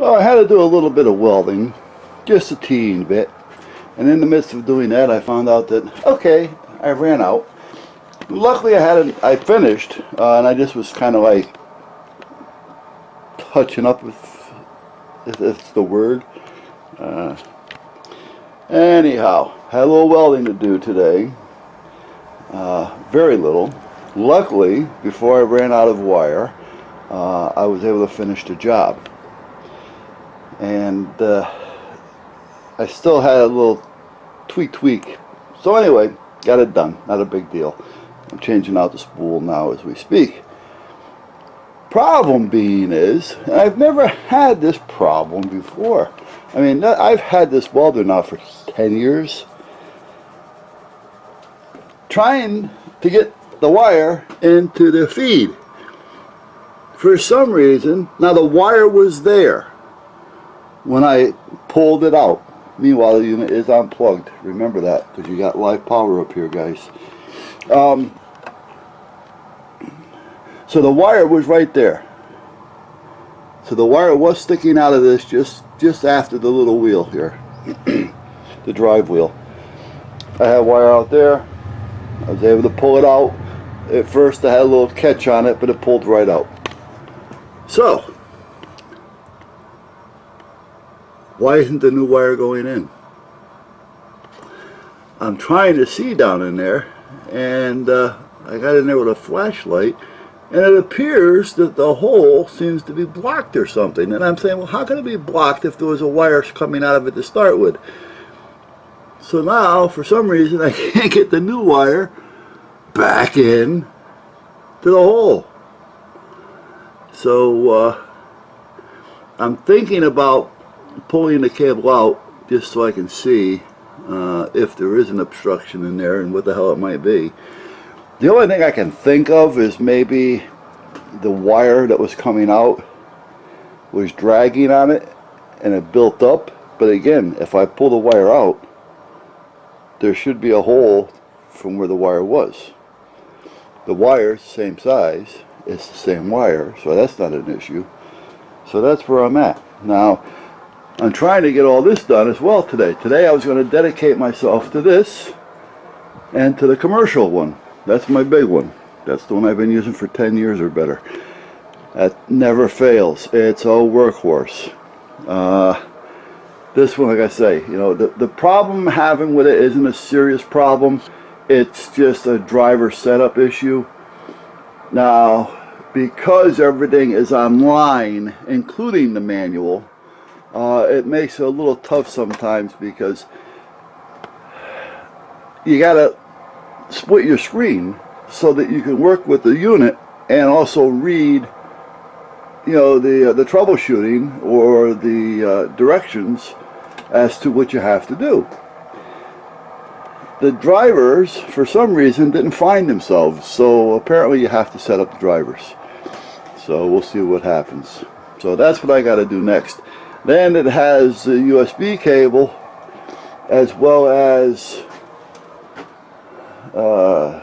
Well, I had to do a little bit of welding, just a teeny bit. And in the midst of doing that, I found out that, okay, I ran out. Luckily, I finished, and I just was kind of like touching up, if it's the word. Anyhow, had a little welding to do today. Very little. Luckily, before I ran out of wire, I was able to finish the job. And I still had a little tweak. So anyway, got it done. Not a big deal. I'm changing out the spool now as we speak. Problem being is, and I've never had this problem before. I mean, I've had this welder now for 10 years. Trying to get the wire into the feed. For some reason, now the wire was there when I pulled it out. Meanwhile, the unit is unplugged. Remember that, because you got live power up here, guys. So the wire was right there. So the wire was sticking out of this just after the little wheel here, the drive wheel. I had wire out there. I was able to pull it out. At first I had a little catch on it, but it pulled right out. So, why isn't the new wire going in? I'm trying to see down in there, and I got in there with a flashlight, and it appears that the hole seems to be blocked or something. And I'm saying, well, how can it be blocked if there was a wire coming out of it to start with? So now, for some reason, I can't get the new wire back in to the hole. So I'm thinking about pulling the cable out just so I can see if there is an obstruction in there and what the hell it might be. The only thing I can think of is maybe the wire that was coming out was dragging on it and it built up. But again, if I pull the wire out, there should be a hole from where the wire was. The wire's the same size, it's the same wire, so that's not an issue. So that's where I'm at. Now, I'm trying to get all this done as well today. Today I was going to dedicate myself to this and to the commercial one. That's my big one. That's the one I've been using for 10 years or better. That never fails. It's a workhorse. This one, like I say, you know, the problem I'm having with it isn't a serious problem. It's just a driver setup issue. Now, because everything is online, including the manual, it makes it a little tough sometimes because you gotta split your screen so that you can work with the unit and also read, you know, the troubleshooting or the directions as to what you have to do. The drivers, for some reason, didn't find themselves, so apparently you have to set up the drivers. So we'll see what happens. So that's what I got to do next. Then it has a USB cable as well as an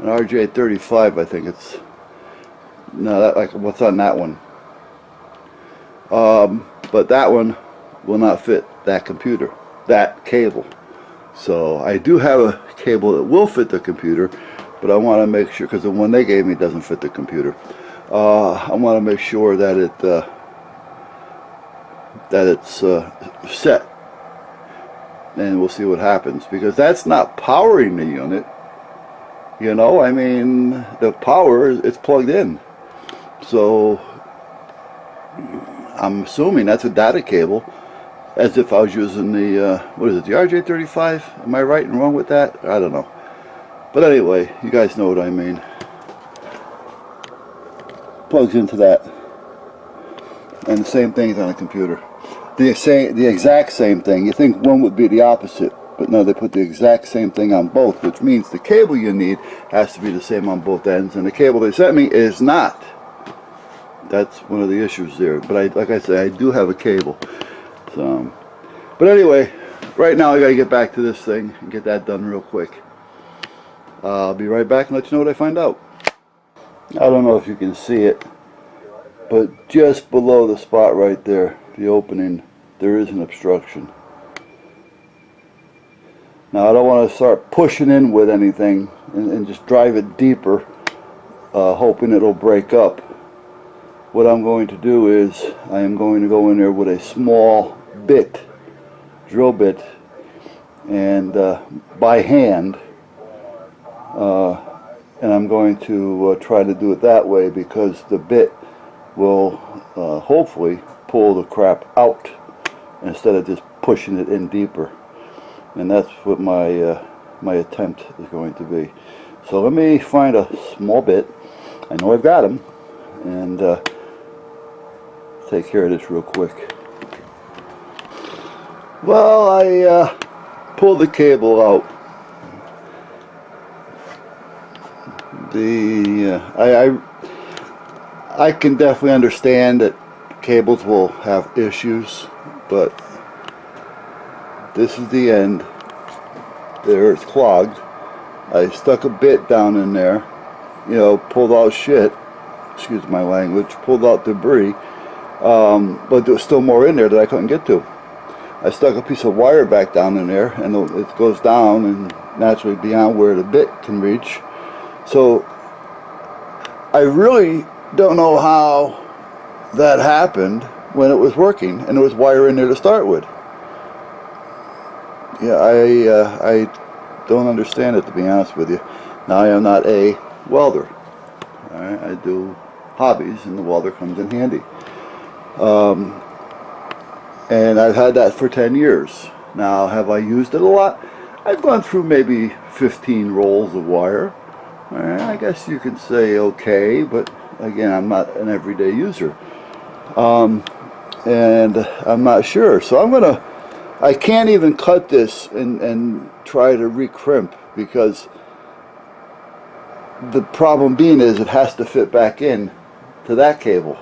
RJ35, I think it's. No, that, like, what's on that one? But that one will not fit that computer, that cable. So I do have a cable that will fit the computer, but I want to make sure, because the one they gave me doesn't fit the computer. I want to make sure that it's set, and we'll see what happens, because that's not powering the unit. You know, I mean, the power, it's plugged in. So I'm assuming that's a data cable, as if I was using the, what is it, the RJ35? Am I right and wrong with that? I don't know. But anyway, you guys know what I mean. Plugs into that. And the same thing is on a computer. The exact same thing. You think one would be the opposite, but no, they put the exact same thing on both, which means the cable you need has to be the same on both ends, and the cable they sent me is not. That's one of the issues there. But like I say, I do have a cable. So, but anyway, right now I got to get back to this thing and get that done real quick. I'll be right back and let you know what I find out. I don't know if you can see it, but just below the spot right there, the opening, there is an obstruction. Now I don't want to start pushing in with anything and just drive it deeper, hoping it'll break up. What I'm going to do is I am going to go in there with a small bit, drill bit, and by hand, and I'm going to try to do it that way because the bit will hopefully pull the crap out instead of just pushing it in deeper. And that's what my my attempt is going to be. So let me find a small bit. I know I've got them, and take care of this real quick. Well, I pulled the cable out. I can definitely understand that cables will have issues, but this is the end. There, it's clogged. I stuck a bit down in there, you know, pulled out shit, excuse my language, pulled out debris, but there was still more in there that I couldn't get to. I stuck a piece of wire back down in there, and it goes down and naturally beyond where the bit can reach. So I really don't know how that happened when it was working and there was wire in there to start with. Yeah, I don't understand it, to be honest with you. Now, I am not a welder. All right? I do hobbies, and the welder comes in handy. And I've had that for 10 years. Now, have I used it a lot? I've gone through maybe 15 rolls of wire. All right, I guess you could say okay, but again, I'm not an everyday user. And I'm not sure. So I can't even cut this and try to recrimp, because the problem being is it has to fit back in to that cable,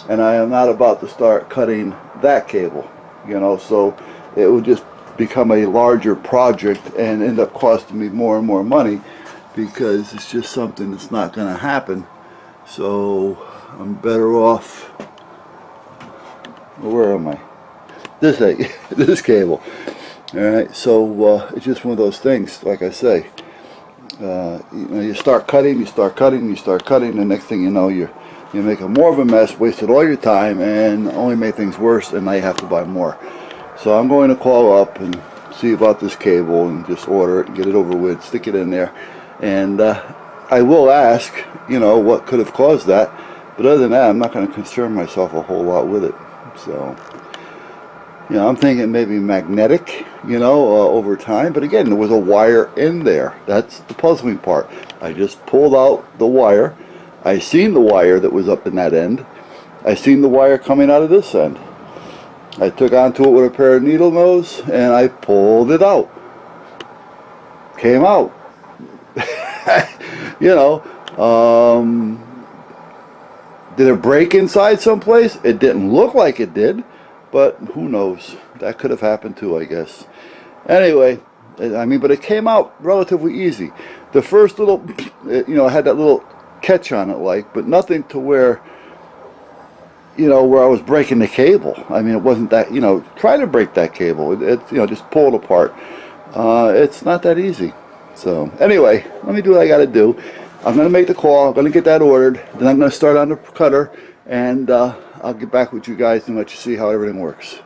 and I am not about to start cutting that cable, you know, so it would just become a larger project and end up costing me more and more money, because it's just something that's not going to happen. So I'm better off, where am I? This cable. Alright, so it's just one of those things, like I say. You start cutting, the next thing you know, you make more of a mess, wasted all your time, and only made things worse, and now you have to buy more. So I'm going to call up and see about this cable and just order it and get it over with, stick it in there. And I will ask, you know, what could have caused that. But other than that, I'm not going to concern myself a whole lot with it. So, you know, I'm thinking maybe magnetic, you know, over time. But again, there was a wire in there. That's the puzzling part. I just pulled out the wire. I seen the wire that was up in that end. I seen the wire coming out of this end. I took onto it with a pair of needle nose and I pulled it out. Came out. You know, did it break inside someplace? It didn't look like it did, but who knows? That could have happened too, I guess. Anyway, I mean, but it came out relatively easy. The first little, you know, it had that little catch on it, like, but nothing to where, you know, where I was breaking the cable. I mean, it wasn't that, you know, try to break that cable. You know, just pull it apart. It's not that easy. So anyway, let me do what I got to do. I'm going to make the call. I'm going to get that ordered. Then I'm going to start on the cutter, and I'll get back with you guys and let you see how everything works.